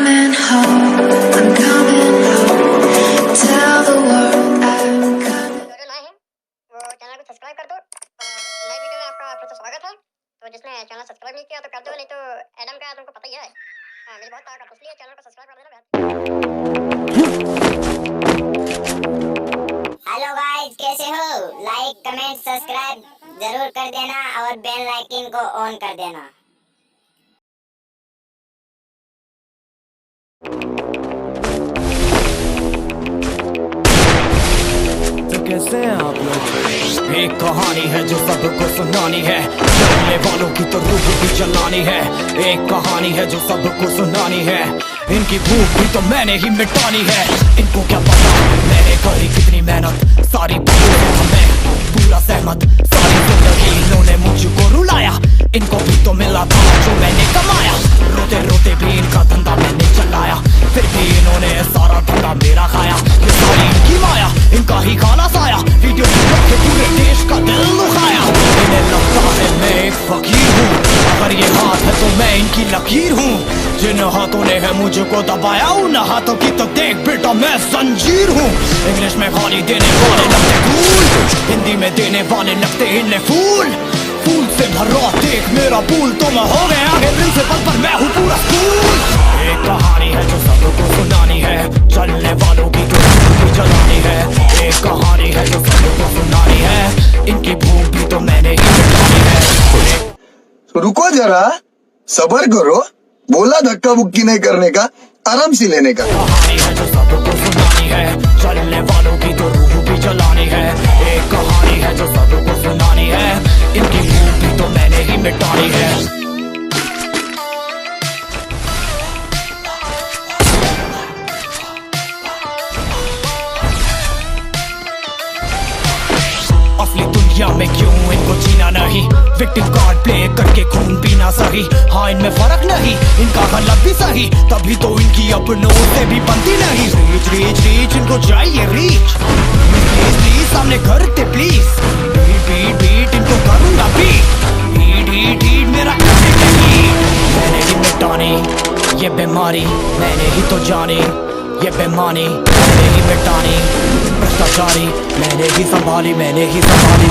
coming home, I'm coming home. Tell the world I'm coming. जो नए हैं वो चैनल को सब्सक्राइब कर दो और नई वीडियो में आपका फिर से स्वागत है। तो जिसने चैनल सब्सक्राइब नहीं किया तो कर दो, नहीं तो एडम का तुमको पता ही है। मेरी बहुत ताकत, इसलिए चैनल को सब्सक्राइब कर देना भैया। हेलो गाइस, कैसे हो? लाइक कमेंट सब्सक्राइब जरूर कर देना और बेल आइकन को ऑन कर देना। तो कैसे हैं आप लोग? एक कहानी है जो सबको सुनानी है, जानने वालों की तो रूह भी जलानी है। एक कहानी है जो सबको सुनानी है, इनकी भूख भी तो मैंने ही मिटानी है। इनको क्या पता मैंने करी कितनी मेहनत, सारी बातों से मैं पूरा सहमत। सारी जिंदगी इन्होंने मुझको रुलाया, इनको भी तो मिला था जो मैंने कमाया। रोते रोते भी इनका धंधा मैंने चलाया, फिर भी इन्होंने सारा धंधा मेरा खाया। ये सारी इनकी माया, इनका ही खाना साया, वीडियो के पूरे देश का दिल दुखाया। इन्हें लगता है मैं एक फकीर हूँ, अगर ये हाथ है तो मैं इनकी लकीर हूँ। जिन हाथों ने है मुझको दबाया, उन हाथों की तो देख बेटा मैं जंजीर हूँ। इंग्लिश में गाली देने वाले लगते कूल, हिंदी में देने वाले लगते इन्हें फूल। फूल से भरा देख मेरा पूल, तो मैं हो गया आगे प्रिंसिपल पर मैं हूँ पूरा स्कूल। एक कहानी है जो सबको सुनानी है, चलने वालों की तो भी जलानी है। एक कहानी है जो सबको सुनानी है, इनकी भूख भी तो मैंने ही मिटानी है। रुको जरा, सब्र करो, बोला धक्का बुक्की नहीं करने का, आराम से लेने का। कहानी है जो सबको सुनानी है, चलने वालों की तो रूह भी जलानी है। एक कहानी है जो सबको सुनानी है, इनकी भूख भी तो मैंने ही मिटानी है। असली दुनिया में क्यों इनको जीना नहीं, विक्टिम कार्ड प्ले करके खून पीना सही। हाँ इनमें फर्क नहीं, इनका गलत भी सही, तभी तो इनकी अपनों से भी बनती नहीं। रीच रीच रीच इनको चाहिए रीच, प्लीज प्लीज सामने करते प्लीज। बीट बीट बीट इनको करूंगा बीट, हीट हीट हीट मेरा मैंने ही मिटानी ये बीमारी, मैंने ही तो जानी ये बेमानी, मैंने ही मिटानी भ्रष्टाचारी। मैंने ही संभाली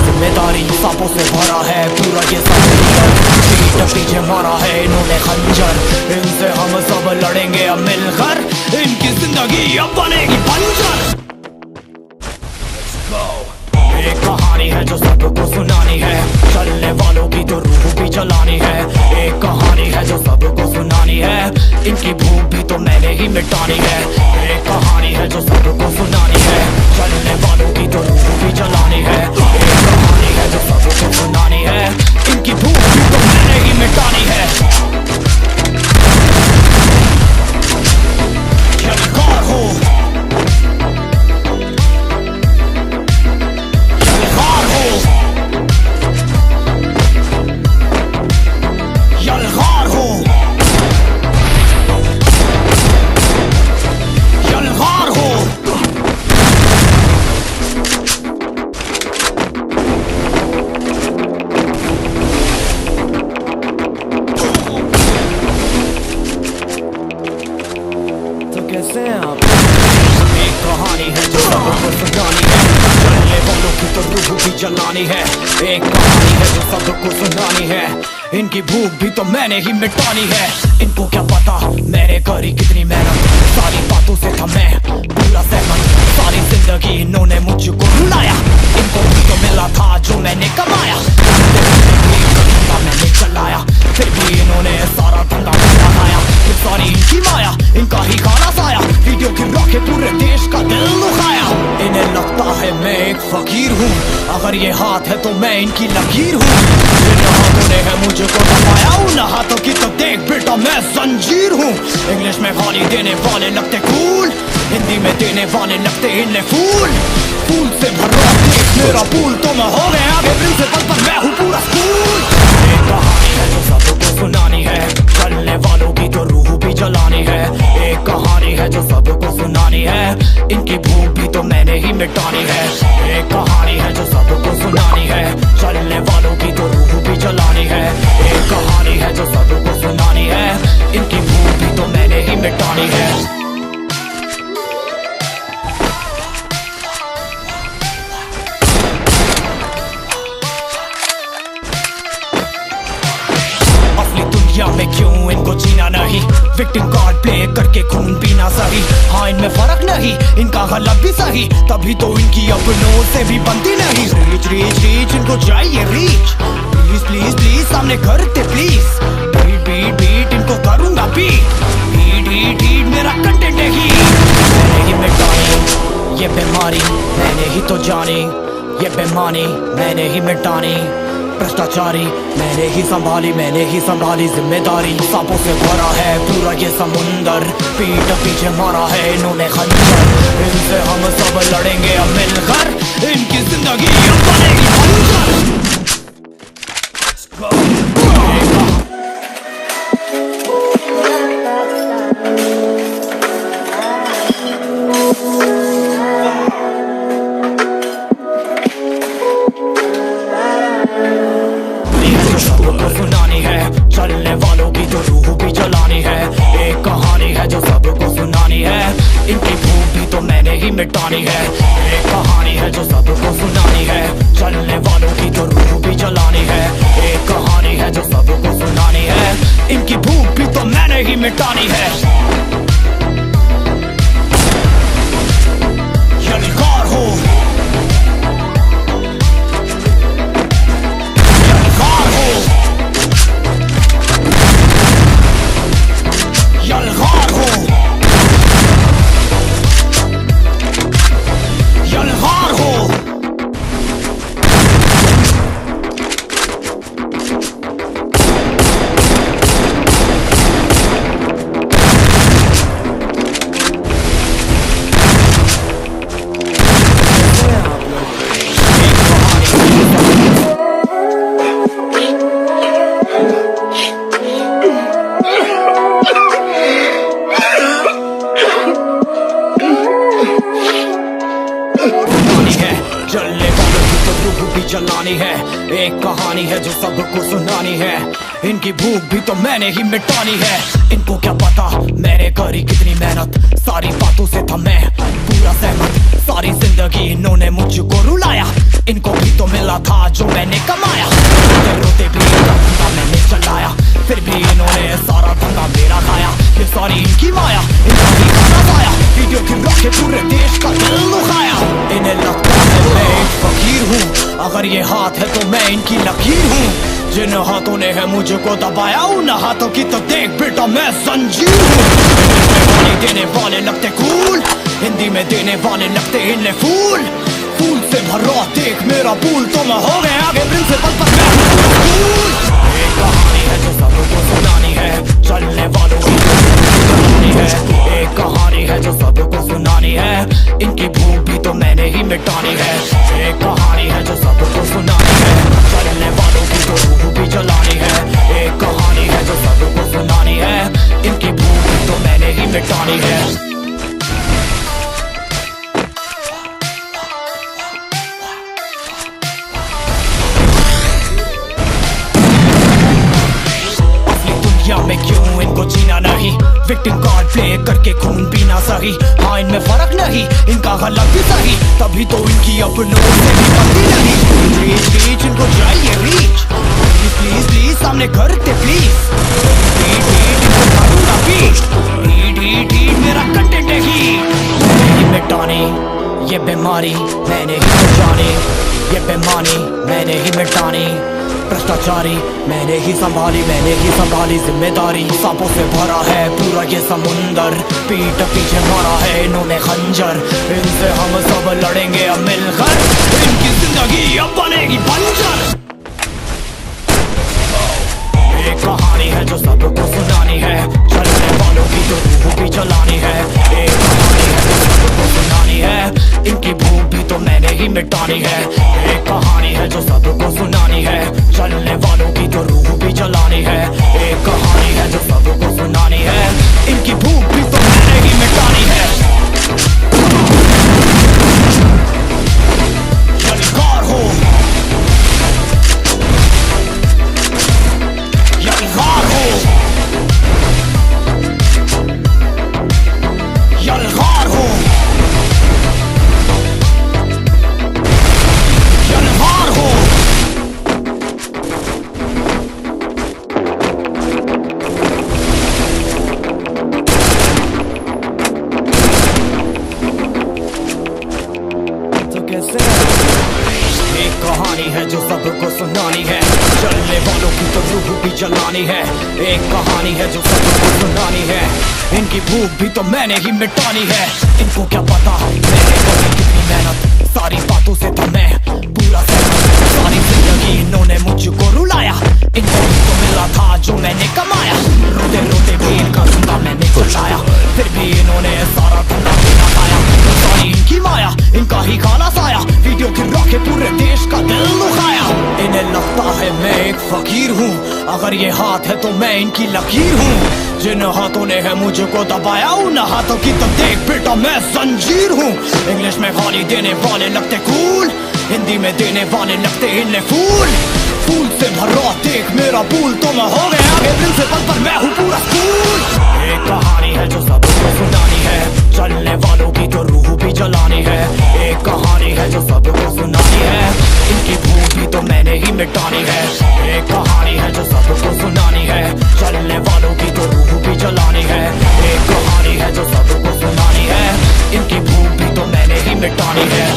जिम्मेदारी। सांपों से भरा है पूरा ये समुंदर, पीठ पीछे मारा है इन्होंने खंजर। इनसे हम सब लड़ेंगे अब मिलकर, इनकी जिंदगी अब बनेगी बंजर। एक कहानी है जो सबको सुनानी है, चलने वालों की तो रूह भी जलानी है। एक कहानी है जो सबको सुनानी है, इनकी भूख भी तो मैंने ही मिटानी है। एक कहानी है जो सबको सुनानी है, चलने वालों की तो रूह भी जलानी है। एक कहानी है जो सबको सुनानी है, इनकी भूख भी तो मैंने ही मिटानी है। यलगार हो कैसे हैं आप? एक कहानी है जो सबको सुनानी है, चलने वालों की तो रूह भी जलानी है। एक कहानी है जो सबको सुनानी है, इनकी भूख भी तो मैंने ही मिटानी है। इनको क्या पता मैंने करी कितनी मेहनत, सारी बातों से था मैं पूरा सहमत। सारी जिंदगी इन्होंने मुझको रुलाया, इनको भी तो मिला था जो मैंने कमाया। मैंने चलाया, फिर भी इन्होंने सारा धंधा मेरा खाया। ये सारी इनकी माया, इनका ही खाना साया, वीडियो गिरा के पूरे देश का दिल दुखाया। इन्हें लगता है मैं एक फकीर हूँ, अगर ये हाथ है तो मैं इनकी लकीर हूँ। जिन हाथों ने है मुझको दबाया, उन हाथों की तो देख बेटा मैं जंजीर हूँ। इंग्लिश में गाली देने वाले लगते कूल, हिंदी में देने वाले लगते इन्हें फूल। फूल से भरा देख मेरा पूल, तो मैं हो गया आगे प्रिंसिपल पर मैं हूँ पूरा स्कूल। एक कहानी है जो सबको सुनानी है, चलने वालों की तो रूह भी जलानी है। एक कहानी है जो सबको सुनानी है, इनकी भूख भी तो मैंने ही मिटानी है। एक कहानी है जो सबको सुनानी है, चलने वालों की तो रूह भी जलानी है। एक कहानी है जो सबको सुनानी है, इनकी भूख भी तो मैंने ही मिटानी मिटानी है। में क्यों इनको जीना नहीं, विक्टिम कार्ड प्ले करके खून पीना सही। हाँ इनमें फर्क नहीं, इनका गलत भी सही, तभी तो इनकी अपनों से भी बनती नहीं। रीच रीच रीच इनको चाहिए रीच, प्लीज प्लीज प्लीज सामने करते प्लीज। बीट बीट बीट इनको करूंगा बीट, हीट हीट हीट मेरा कंटेंट है ही। मैंने ही मिटानी ये बीमारी, मैंने ही तो जानी ये बेमानी, मैंने ही मिटानी भ्रष्टाचारी, मैंने ही संभाली जिम्मेदारी। सांपों से भरा है पूरा ये समुंदर, पीठ पीछे मारा है इन्होंने खंजर। इनसे हम सब लड़ेंगे अब मिलकर, इनकी जिंदगी अब बनेगी बंजर। सुनानी है चलने वालों की तो रूह भी जलानी है। एक कहानी है जो सबको सुनानी है, इनकी भूख भी तो मैंने ही मिटानी है। एक कहानी है जो सबको सुनानी है, चलने वालों की तो रूह भी जलानी है। एक कहानी है जो सबको सुनानी है, इनकी भूख भी तो मैंने ही मिटानी है। यलगार हो जलानी है। एक कहानी है जो सबको सुनानी है, इनकी भूख भी तो मैंने ही मिटानी है। इनको क्या पता मैंने करी कितनी मेहनत, सारी बातों से था मैं पूरा सहमत। सारी जिंदगी इन्होंने मुझको रुलाया, इनको भी तो मिला था जो मैंने कमाया। रोते भी धंधा मैंने चलाया, फिर भी इन्होंने सारा धंधा मेरा खाया। ये सारी इनकी माया, इनका ही खाना पाया, वीडियो गिरा के पूरे देश का दिल दुखाया। इन्हें लगता है मैं एक फकीर हूँ, अगर ये हाथ है तो मैं इनकी लकीर हूँ। जिन हाथों ने है मुझको दबाया, उन हाथों की तो देख बेटा मैं जंजीर हूँ। गाली देने वाले लगते कूल, हिंदी में देने वाले लगते इन्हें फूल। फूल से भरा देख मेरा पूल, तो मैं हो गया आगे प्रिंसिपल पर मैं फूल। एक कहानी है जो सबको सुनानी है, चलने वालों की सुनानी है। एक कहानी है जो सबको सुनानी है, इनकी भूख भी तो मैंने ही मिटानी है। एक कहानी है जो सबको सुनानी है, चलने वालों की तो रूह भी जलानी है। एक कहानी है जो सबको सुनानी है, इनकी भूख भी तो मैंने ही मिटानी है। में क्यों इनको जीना नहीं, विक्टिम कार्ड प्ले करके खून पीना सही। हाँ इनमें फर्क नहीं, इनका गलत भी सही, तभी तो इनकी अपनों से भी बनती नहीं। रीच रीच इनको चाहिए रीच, प्लीज प्लीज प्लीज सामने करते प्लीज। हीट हीट इनको करूंगा बीट, हीट हीट हीट मेरा कंटेंट है ही। मैंने ही मिटानी ये बीमारी, मैंने ही तो जानी ये बेमानी, मैंने ही मिटानी भ्रष्टाचारी, मैंने ही संभाली जिम्मेदारी। सांपों से भरा है पूरा ये समुंदर, पीठ पीछे मारा है इन्होंने खंजर। इनसे हम सब लड़ेंगे अब मिलकर, इनकी जिंदगी अब बनेगी बंजर। एक कहानी है जो सबको सुनानी है, चलने वालों की तो रूह भी जलानी है। एक कहानी है जो सबको सुनानी है, इनकी भूख भी तो मैंने ही मिटानी है। एक कहानी है जो सबको सुनानी है, चलने वालों की तो रूह भी जलानी है। एक कहानी है जो सबको सुनानी है, इनकी भूख भी तो मैंने ही मिटानी है। यलगार हो यलगार हो कहानी है जो सबको सुनानी है, चलने वालों की तो रूह भी जलानी है। एक कहानी है जो सबको सुनानी है, इनकी भूख भी तो मैंने ही मिटानी है। इनको क्या पता मैंने करी कितनी मेहनत, सारी बातों से तो मैं पूरा सहमत। सारी जिंदगी इन्होंने मुझको रुलाया, इनको भी तो मिला था जो मैंने कमाया। रोते रोते भी इनका जिंदा मैंने चलाया, फिर भी इन्होंने सारा धंधा बिना पाया। सारी इनकी माया, इनका ही खाना साया, वीडियो गिरा के पूरे देश का दिल दुखाया। इन्हें लगता है मैं एक फकीर हूँ, अगर ये हाथ है तो मैं इनकी लकीर हूँ। जिन हाथों ने है मुझको दबाया, उन हाथों की तो देख बेटा मैं जंजीर हूँ। इंग्लिश में गाली देने वाले लगते कूल, हिंदी में देने वाले लगते इन्हें फूल। फूल से भरा देख मेरा पूल, तो मैं हो गया आगे प्रिंसिपल पर मैं हूँ पूरा स्कूल। एक कहानी है जो सबको सुनानी है, चलने वालों की तो रूह भी जलानी है। एक कहानी है जो सबको सुनानी है, इनकी भूख भी तो मैंने ही मिटानी है। एक कहानी है जो सबको सुनानी है, चलने वालों की तो रूह भी जलानी है। एक कहानी है जो सबको सुनानी है, इनकी भूख भी तो मैंने ही मिटानी है।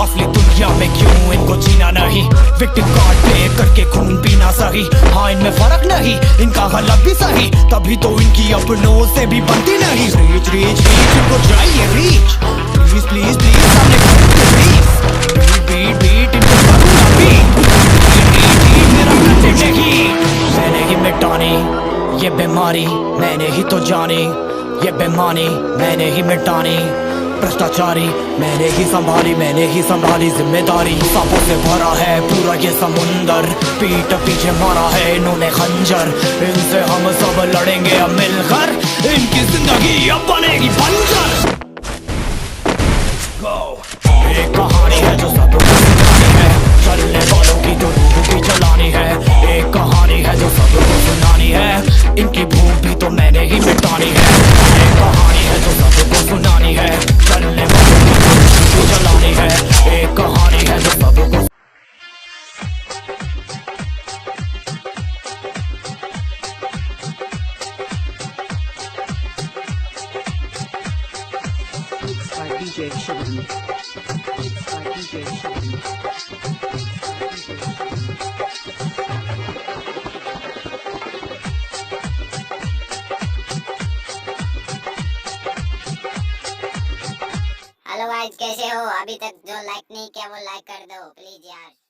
असली दुनिया में क्यों इनको जीना नहीं, विक्टिम कार्ड प्ले करके खून पीना सही। हाँ इनमें फर्क नहीं, इनका गलत भी सही, तभी तो इनकी अपनों से भी बनती नहीं। रीच रीच रीच इनको चाहिए रीच, प्लीज प्लीज प्लीज सामने प्लीज। बीट बीट बीट इनको करूँगा बीट, बीट बीट मेरा करते नहीं। मैंने ही मिटानी ये बीमारी, मैंने ही तो जानी ये बेमानी, मैंने ही मिटानी भ्रष्टाचारी। मैंने ही संभाली जिम्मेदारी। सांपों से भरा है पूरा ये समुंदर, पीठ पीछे मारा है इन्होंने खंजर। इनसे हम सब लड़ेंगे अब मिलकर, इनकी जिंदगी अब बनेगी बंजर। एक कहानी है जो सबको सुनानी है, चलने वालों की तो रूह भी जलानी है। एक कहानी है जो सबको सुनानी है, इनकी भूख भी तो मैंने ही मिटानी है। एक कहानी है जो सबको सुनानी है, चलने वालों की तो रूह भी जलानी है। एक कहानी है जो सबको by DJ Shivan. By DJ Shivan. Hello guys, कैसे हो? अभी तक जो लाइक नहीं किया वो लाइक कर दो प्लीज यार।